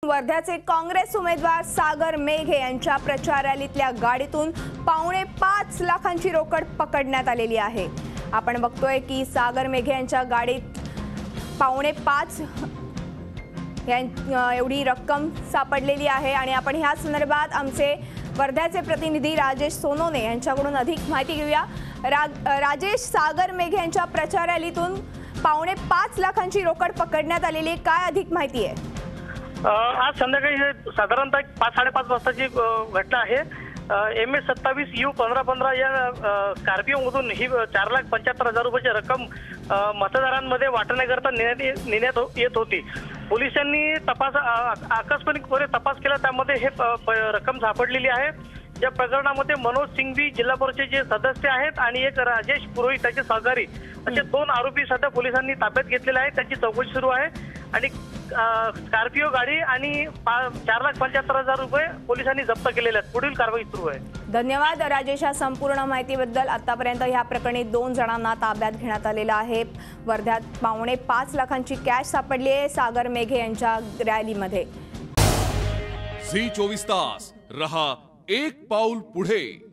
वर्ध्याचे काँग्रेस उमेदवार सागर मेघे यांच्या प्रचार रॅलीतल्या गाडीतून 5.5 लाखांची रोकड पकडण्यात आलेली आहे। आपण बघतोय की सागर मेघे यांच्या गाडीत 5.5 एवढी रक्कम सापडलेली आहे आणि आपण ह्या संदर्भात आमचे वर्ध्याचे प्रतिनिधी राजेश सोनोने यांच्याकडून अधिक माहिती घेऊया। राजेश, सागर मेघे यांच्या प्रचार रॅलीतून 5.5 लाखांची रोकड पकडण्यात आलेली, काय अधिक माहिती आहे? आज संध्याकाळी साधारणतः 5-5:30 वाजताची घटना आहे। MS27U 1515 या स्कॉर्पिओ मधून ही 4,75,000 रुपयाची रक्कम मतदारांमध्ये वाटण्याकरता नेण्यात येत होती। पोलिसांनी आकस्मिकपणे तपास केला, त्यामध्ये हे रक्कम सापडलेली आहे। या प्रकरणामध्ये मनोज सिंघवी जिल्हा परिषदेचे सदस्य आहेत आणि एक राजेश पुरोहित त्याचे सहकारी असे 2 आरोपी सध्या पोलिसांनी ताब्यात घेतलेले आहेत। त्यांची चौकशी सुरू आहे आणि स्कॉर्पिओ गाडी आणि 4,75,000 रुपये पोलिसांनी जप्त केलेले आहेत। पुढील कारवाई सुरू आहे। धन्यवाद राजेश, या संपूर्ण माहितीबद्दल। आतापर्यंत ह्या प्रकरणी 2 जणांना ताब्यात घेण्यात आलेलं आहे। वर्ध्यात 5.5 लाखांची कॅश सापडली आहे सागर मेघे यांच्या रॅलीमध्ये। झी 24 तास रहा एक पाऊल पुढे।